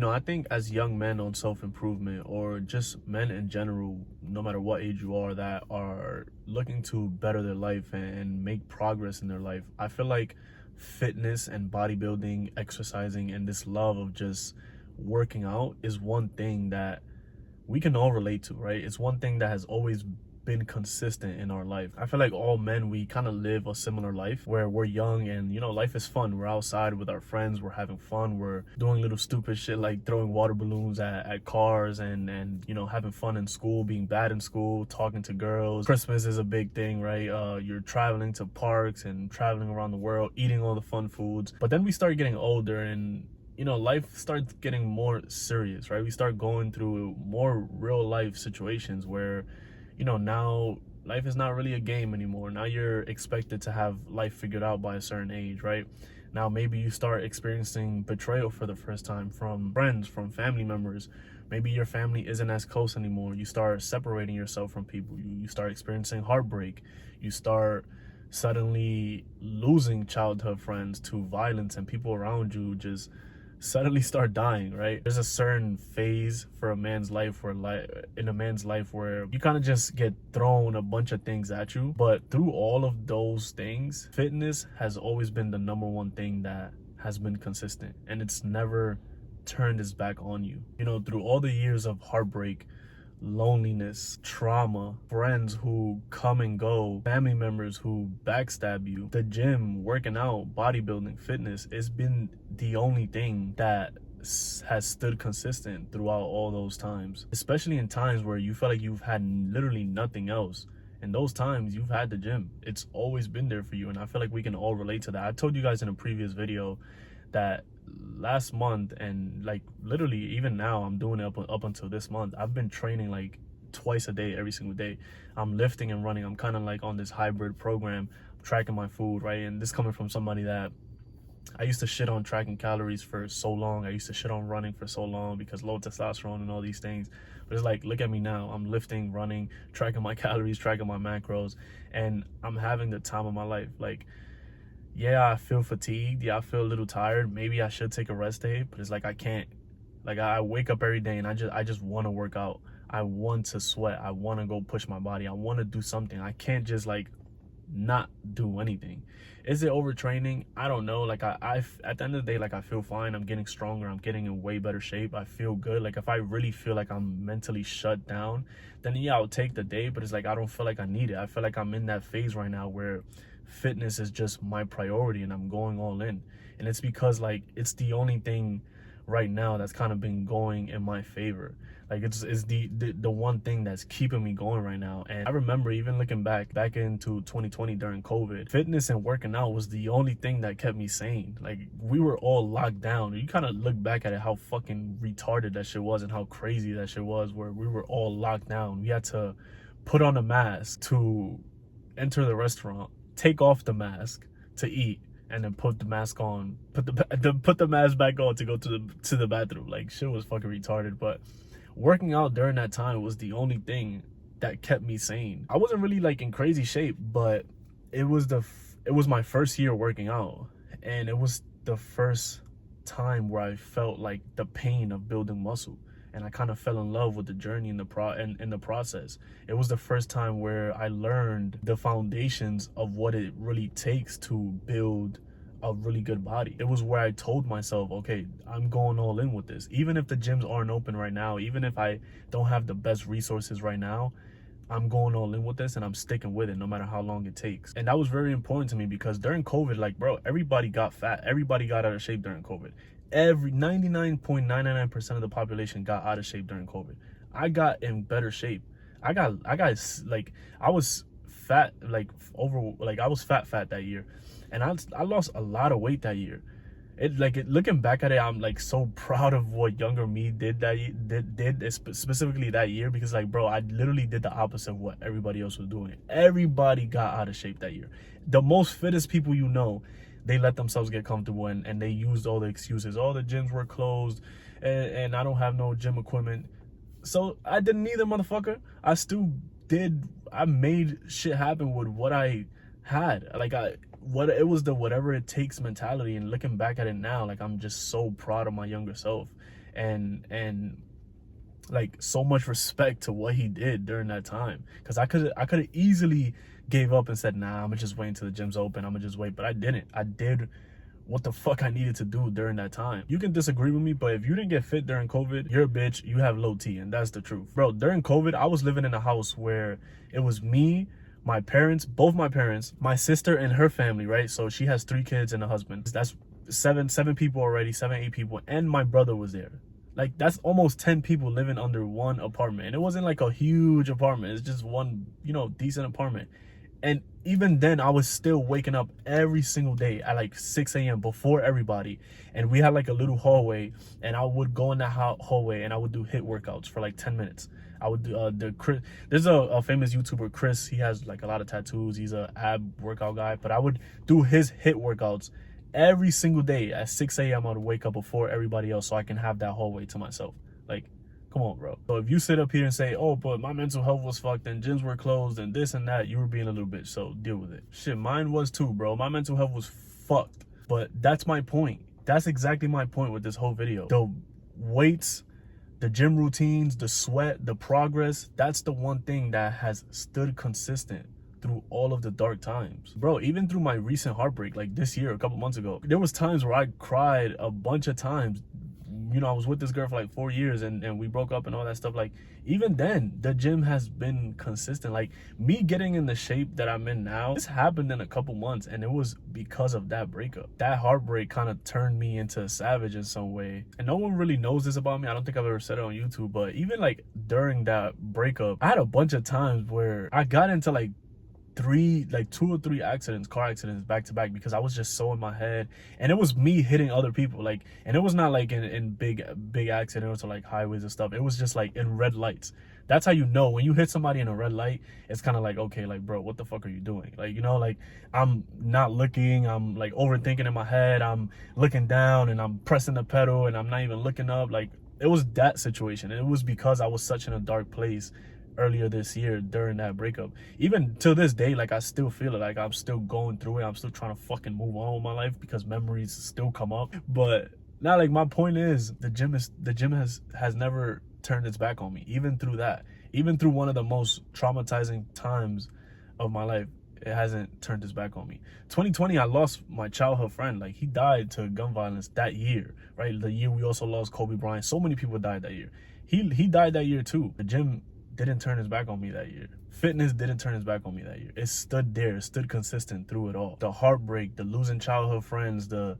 I think as young men on self-improvement, or just men in general, no matter what age you are, that are looking to better their life and make progress in their life, I feel like fitness and bodybuilding, exercising, and this love of just working out is one thing that we can all relate to, right? It's one thing that has always been consistent in our life. I feel like all men, we kind of live a similar life where we're young and, life is fun. We're outside with our friends, we're having fun, we're doing little stupid shit like throwing water balloons at cars and having fun in school, being bad in school, talking to girls. Christmas is a big thing, right? You're traveling to parks and traveling around the world, eating all the fun foods. But then we start getting older and life starts getting more serious, right? We start going through more real life situations where, now life is not really a game anymore. Now you're expected to have life figured out by a certain age, right? Now maybe you start experiencing betrayal for the first time from friends, from family members. Maybe your family isn't as close anymore. You start separating yourself from people. You start experiencing heartbreak. You start suddenly losing childhood friends to violence, and people around you just suddenly start dying, right? There's a certain phase for a man's life where you kind of just get thrown a bunch of things at you. But through all of those things, fitness has always been the number one thing that has been consistent, and it's never turned its back on you. Through all the years of heartbreak, loneliness, trauma, friends who come and go, family members who backstab you, the gym, working out, bodybuilding, fitness, it's been the only thing that has stood consistent throughout all those times, especially in times where you feel like you've had literally nothing else. In those times, you've had the gym. It's always been there for you, and I feel like we can all relate to that. I told you guys in a previous video that last month, and like literally even now, I'm doing it up until this month, I've been training like twice a day, every single day. I'm lifting and running. I'm kind of like on this hybrid program, tracking my food, right? And this coming from somebody that I used to shit on tracking calories for so long. I used to shit on running for so long because low testosterone and all these things. But it's like, look at me now. I'm lifting, running, tracking my calories, tracking my macros, and I'm having the time of my life. Like, yeah, I feel fatigued. Yeah, I feel a little tired. Maybe I should take a rest day, but it's like I can't. Like, I wake up every day and I just want to work out. I want to sweat. I want to go push my body. I want to do something. I can't just like not do anything. Is it overtraining? I don't know. Like I at the end of the day, like I feel fine. I'm getting stronger. I'm getting in way better shape. I feel good. Like if I really feel like I'm mentally shut down, then yeah, I'll take the day. But it's like I don't feel like I need it. I feel like I'm in that phase right now where fitness is just my priority and I'm going all in. And it's because like it's the only thing right now that's kind of been going in my favor. Like it's the one thing that's keeping me going right now. And I remember even looking back into 2020 during COVID, fitness and working out was the only thing that kept me sane. Like we were all locked down. You kind of look back at it, how fucking retarded that shit was and how crazy that shit was, where we were all locked down. We had to put on a mask to enter the restaurant, take off the mask to eat, and then put the mask on, put the mask back on to go to the bathroom. Like shit was fucking retarded. But working out during that time was the only thing that kept me sane. I wasn't really like in crazy shape, but it was my first year working out, and it was the first time where I felt like the pain of building muscle, and I kind of fell in love with the journey in the process. It was the first time where I learned the foundations of what it really takes to build a really good body. It was where I told myself, okay, I'm going all in with this. Even if the gyms aren't open right now, even if I don't have the best resources right now, I'm going all in with this and I'm sticking with it no matter how long it takes. And that was very important to me because during COVID, like bro, everybody got fat. Everybody got out of shape during COVID. Every 99.99% of the population got out of shape during COVID. I got in better shape. I was fat, I was fat that year. And I lost a lot of weight that year. Looking back at it, I'm like so proud of what younger me did specifically that year, because like bro, I literally did the opposite of what everybody else was doing. Everybody got out of shape that year. The most fittest people they let themselves get comfortable and they used all the excuses. All the gyms were closed and I don't have no gym equipment. So I didn't either, motherfucker. I made shit happen with what I had. It was the whatever it takes mentality. And looking back at it now, like I'm just so proud of my younger self. and like so much respect to what he did during that time. Because I could have easily gave up and said, nah, I'm gonna just wait until the gym's open, I'm gonna just wait. But I didn't. I did what the fuck I needed to do during that time. You can disagree with me, but if you didn't get fit during COVID, you're a bitch, you have low T, and that's the truth. Bro, during COVID, I was living in a house where it was me, my parents, both my parents, my sister and her family, right? So she has 3 kids and a husband. That's seven people already, 8 people, and my brother was there. Like, that's almost 10 people living under one apartment. And it wasn't like a huge apartment. It's just one, decent apartment. And even then, I was still waking up every single day at like 6 a.m. before everybody. And we had like a little hallway, and I would go in that hallway and I would do HIIT workouts for like 10 minutes. I would do there's a famous YouTuber, Chris. He has like a lot of tattoos. He's a ab workout guy. But I would do his HIIT workouts every single day at 6 a.m. I would wake up before everybody else so I can have that hallway to myself. Like, come on, bro. So if you sit up here and say, oh, but my mental health was fucked and gyms were closed and this and that, you were being a little bitch, so deal with it. Shit, mine was too, bro. My mental health was fucked. But that's my point. That's exactly my point with this whole video. The weights, the gym routines, the sweat, the progress, that's the one thing that has stood consistent through all of the dark times. Bro, even through my recent heartbreak, like this year, a couple months ago, there was times where I cried a bunch of times. I was with this girl for like 4 years and we broke up and all that stuff. Like, even then, the gym has been consistent. Like, me getting in the shape that I'm in now, this happened in a couple months, and it was because of that breakup. That heartbreak kind of turned me into a savage in some way. And no one really knows this about me. I don't think I've ever said it on YouTube, but even like during that breakup, I had a bunch of times where I got into like 2 or 3 car accidents back to back, because I was just so in my head, and it was me hitting other people. Like, and it was not like in big accidents or like highways and stuff. It was just like in red lights. That's how you know when you hit somebody in a red light. It's kind of like, okay, like, bro, what the fuck are you doing? Like, like, I'm not looking, I'm like overthinking in my head, I'm looking down and I'm pressing the pedal and I'm not even looking up. Like, it was that situation. And it was because I was such in a dark place earlier this year during that breakup. Even to this day, like, I still feel it. Like, I'm still going through it. I'm still trying to fucking move on with my life because memories still come up. But now, like, my point is, the gym has never turned its back on me. Even through that, even through one of the most traumatizing times of my life, it hasn't turned its back on me. 2020, I lost my childhood friend. Like, he died to gun violence that year, right? The year we also lost Kobe Bryant. So many people died that year. He died that year too. The gym didn't turn his back on me that year. Fitness didn't turn his back on me that year. It stood there, it stood consistent through it all. The heartbreak, the losing childhood friends, the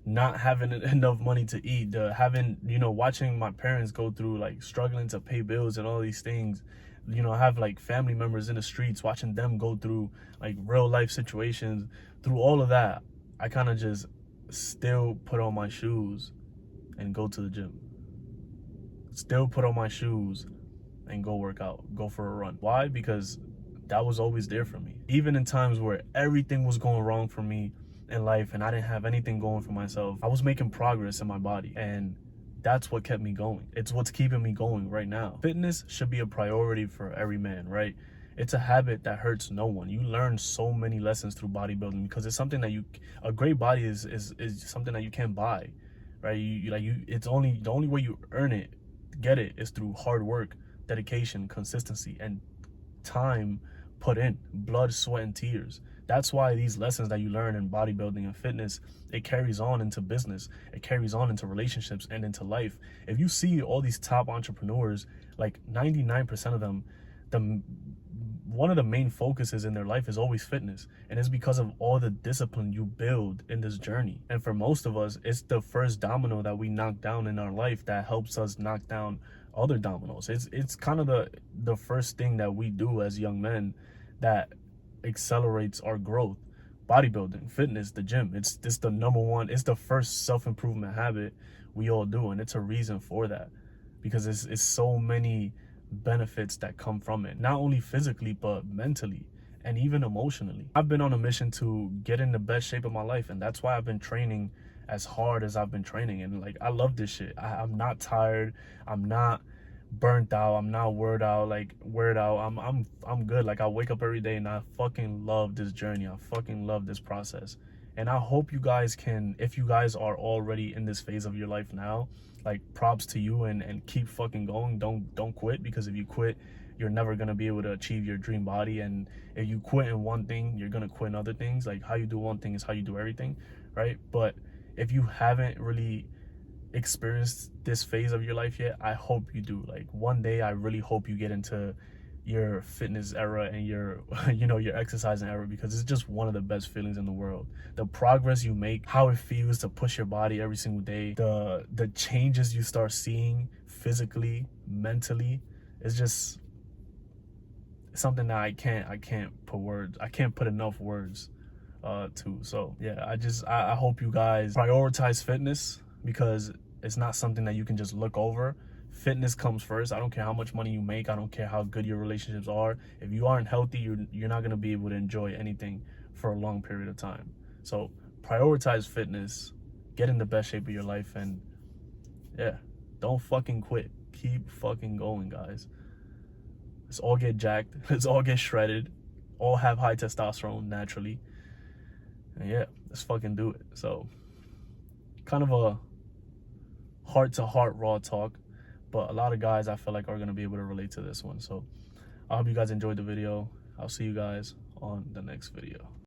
not having enough money to eat, the having, watching my parents go through, like, struggling to pay bills and all these things. I have like family members in the streets, watching them go through like real life situations. Through all of that, I kind of just still put on my shoes and go to the gym. Still put on my shoes and go work out, go for a run. Why? Because that was always there for me. Even in times where everything was going wrong for me in life and I didn't have anything going for myself, I was making progress in my body, and that's what kept me going. It's what's keeping me going right now. Fitness should be a priority for every man, right? It's a habit that hurts no one. You learn so many lessons through bodybuilding because it's something that a great body is something that you can't buy, right? It's only, the only way you earn it, get it, is through hard work, dedication, consistency, and time put in, blood, sweat, and tears. That's why these lessons that you learn in bodybuilding and fitness, it carries on into business, it carries on into relationships and into life. If you see all these top entrepreneurs, like 99% of them, one of the main focuses in their life is always fitness, and it's because of all the discipline you build in this journey. And for most of us, it's the first domino that we knock down in our life that helps us knock down other dominoes. It's kind of the first thing that we do as young men that accelerates our growth. Bodybuilding, fitness, the gym, it's the number one, it's the first self-improvement habit we all do, and it's a reason for that, because it's so many benefits that come from it, not only physically but mentally and even emotionally. I've been on a mission to get in the best shape of my life, and that's why I've been training as hard as I've been training. And like, I love this shit. I'm not tired, I'm not burnt out, I'm not weird out. I'm good. Like, I wake up every day and I fucking love this journey, I fucking love this process. And I hope you guys can, if you guys are already in this phase of your life now, like, props to you, and keep fucking going. Don't quit, because if you quit, you're never gonna be able to achieve your dream body. And if you quit in one thing, you're gonna quit in other things. Like, how you do one thing is how you do everything, right? But if you haven't really experienced this phase of your life yet, I hope you do. Like, one day I really hope you get into your fitness era and your your exercising era, because it's just one of the best feelings in the world. The progress you make, how it feels to push your body every single day, the changes you start seeing physically, mentally, it's just something that I can't put enough words to. So yeah, I hope you guys prioritize fitness, because it's not something that you can just look over. Fitness comes first. I don't care how much money you make. I don't care how good your relationships are. If you aren't healthy, you're not going to be able to enjoy anything for a long period of time. So prioritize fitness, get in the best shape of your life, and yeah, don't fucking quit. Keep fucking going, guys. Let's all get jacked. Let's all get shredded. All have high testosterone naturally. And yeah, let's fucking do it. So, kind of a heart-to-heart raw talk, but a lot of guys I feel like are going to be able to relate to this one. So I hope you guys enjoyed the video. I'll see you guys on the next video.